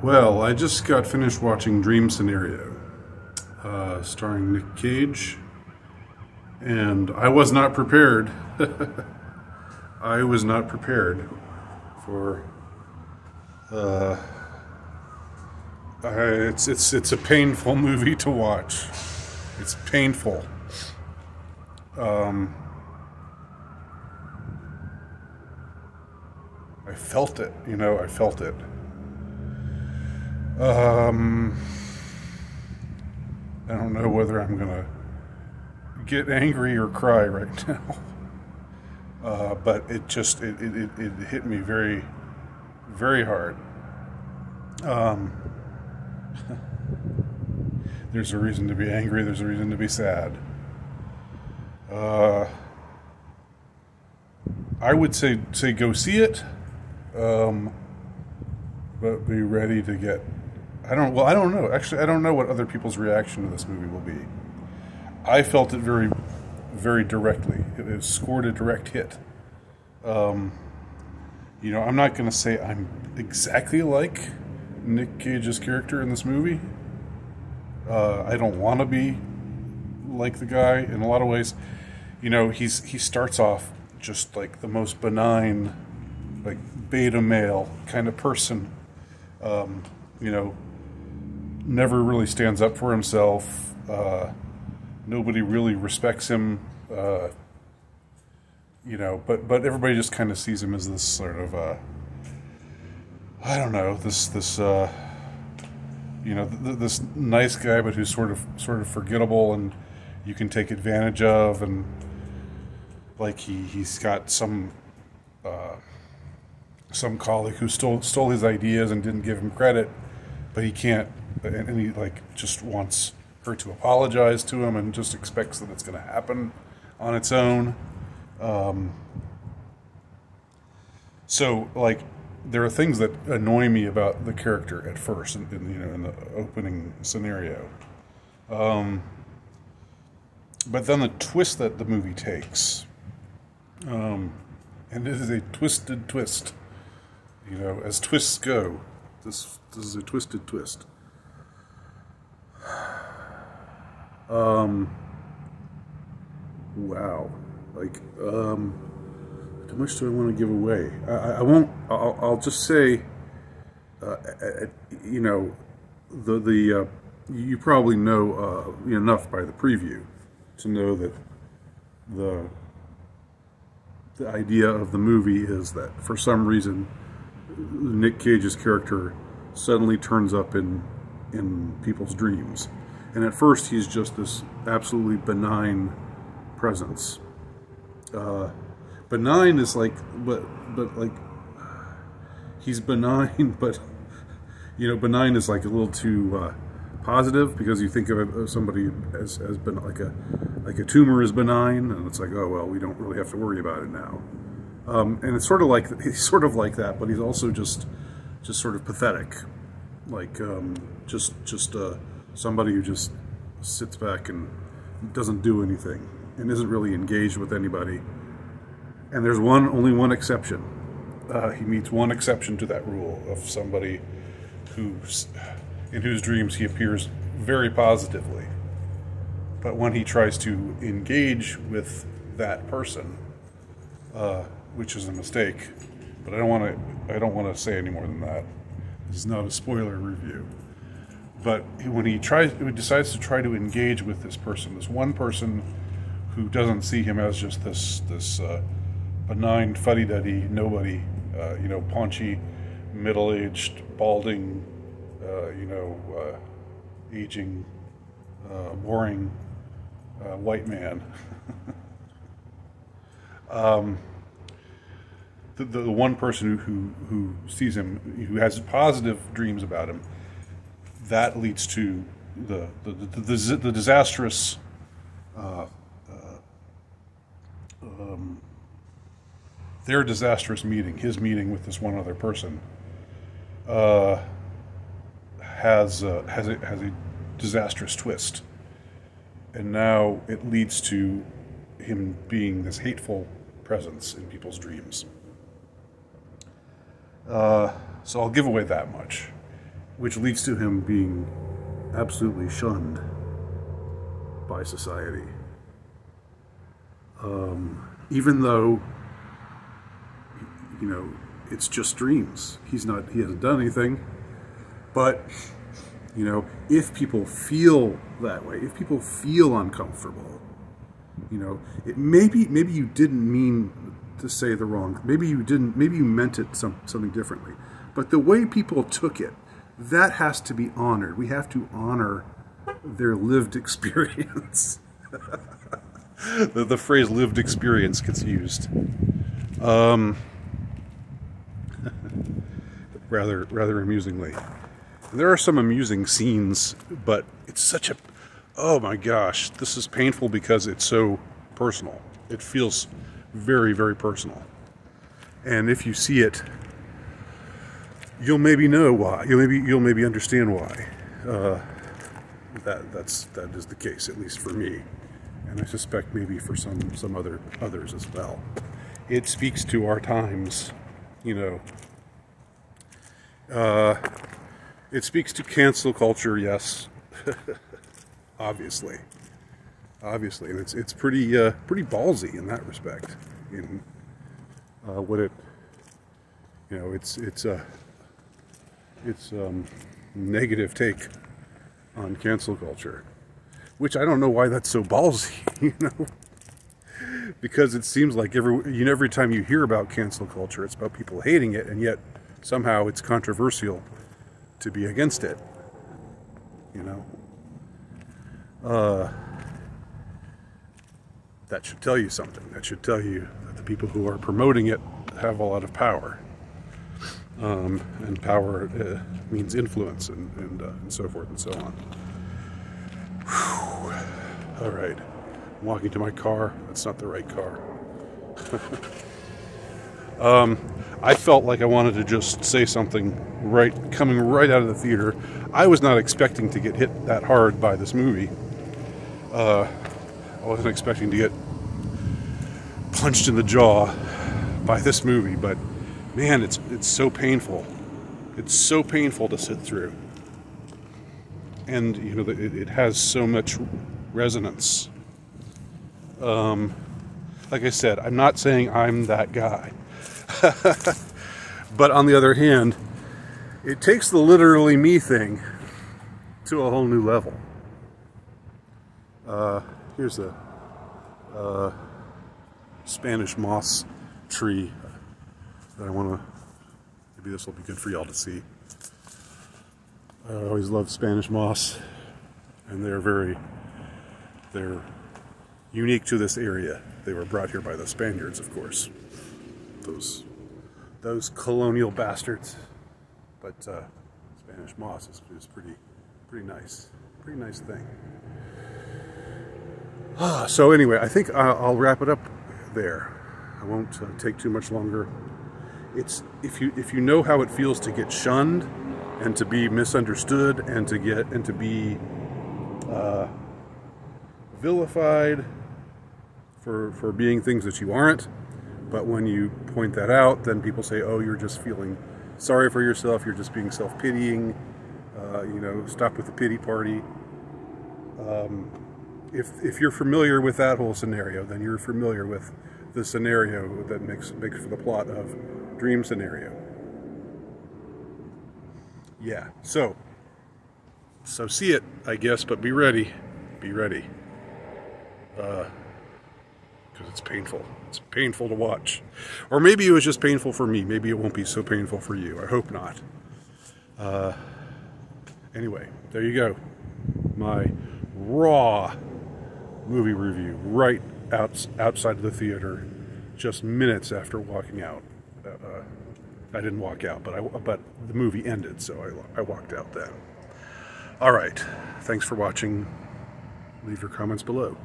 Well, I just got finished watching Dream Scenario, starring Nick Cage, and I was not prepared. I was not prepared for. It's a painful movie to watch. It's painful. I felt it. I felt it. I don't know whether I'm gonna get angry or cry right now. But it hit me very, very hard. There's a reason to be angry. There's a reason to be sad. I would say go see it, but be ready to get. I don't know. Actually, I don't know what other people's reaction to this movie will be. I felt it very, very directly. It scored a direct hit. I'm not going to say I'm exactly like Nick Cage's character in this movie. I don't want to be like the guy in a lot of ways. He starts off just like the most benign, like beta male kind of person. Never really stands up for himself. Nobody really respects him. But everybody just kind of sees him as this sort of, I don't know, this nice guy, but who's sort of forgettable and you can take advantage of, and like he's got some colleague who stole his ideas and didn't give him credit, but he can't, and he just wants her to apologize to him and just expects that it's going to happen on its own. So there are things that annoy me about the character at first in the opening scenario. But then the twist that the movie takes, and it is a twisted twist, as twists go. This is a twisted twist. Wow. How much do I want to give away? I won't. I'll just say, you probably know enough by the preview to know that the idea of the movie is that for some reason Nick Cage's character suddenly turns up in people's dreams, and at first he's just this absolutely benign presence. Benign is he's benign, but benign is a little too positive, because you think of it as somebody as been like a tumor is benign, and it's oh well, we don't really have to worry about it now. And it's he's sort of like that, but he's also just sort of pathetic, somebody who just sits back and doesn't do anything and isn't really engaged with anybody. And there's only one exception. He meets one exception to that rule of somebody in whose dreams he appears very positively. But when he tries to engage with that person, which is a mistake, but I don't want to say any more than that. This is not a spoiler review. But when he decides to try to engage with this person, this one person who doesn't see him as just this benign fuddy-duddy nobody, paunchy, middle-aged, balding, aging, boring white man. The one person who sees him, who has positive dreams about him, that leads to the disastrous their disastrous meeting, his meeting with this one other person, has a disastrous twist, and now it leads to him being this hateful presence in people's dreams. So I'll give away that much. which leads to him being absolutely shunned by society. Even though, you know, it's just dreams. He hasn't done anything. But, you know, if people feel that way, if people feel uncomfortable, you know, maybe you didn't mean to say the wrong, maybe you meant it something differently. But the way people took it, that has to be honored. We have to honor their lived experience. The phrase lived experience gets used. Rather amusingly. There are some amusing scenes, but it's such a... Oh my gosh, this is painful because it's so personal. It feels very, very personal. And if you see it, you'll maybe know why. You'll maybe understand why. That is the case, at least for me. And I suspect maybe for some others as well. It speaks to our times, you know. It speaks to cancel culture, yes. Obviously, and it's pretty ballsy in that respect. In what it, you know, it's negative take on cancel culture, which I don't know why that's so ballsy, you know, because it seems like every time you hear about cancel culture, it's about people hating it, and yet somehow it's controversial to be against it, you know. That should tell you something. That should tell you that the people who are promoting it have a lot of power. And power means influence and so forth and so on. Whew. All right. I'm walking to my car. That's not the right car. I felt like I wanted to just say something coming right out of the theater. I was not expecting to get hit that hard by this movie. I wasn't expecting to get punched in the jaw by this movie, but man, it's so painful. It's so painful to sit through. And, you know, it has so much resonance. Like I said, I'm not saying I'm that guy. But on the other hand, it takes the literally me thing to a whole new level. Here's a Spanish moss tree that I want to... Maybe this will be good for y'all to see. I always loved Spanish moss, and they're unique to this area. They were brought here by the Spaniards, of course. Those colonial bastards. But Spanish moss is pretty nice. Pretty nice thing. So anyway, I think I'll wrap it up there. I won't take too much longer. It's if you know how it feels to get shunned and to be misunderstood and to be vilified for being things that you aren't, but when you point that out, then people say, "Oh, you're just feeling sorry for yourself. You're just being self-pitying. You know, stop with the pity party." If you're familiar with that whole scenario, then you're familiar with the scenario that makes for the plot of Dream Scenario. Yeah, so see it, I guess, but be ready. Be ready. Because it's painful. It's painful to watch. Or maybe it was just painful for me. Maybe it won't be so painful for you. I hope not. Anyway, there you go. My raw movie review right outside of the theater, just minutes after walking out. I didn't walk out, but the movie ended, so I walked out then. All right. Thanks for watching. Leave your comments below.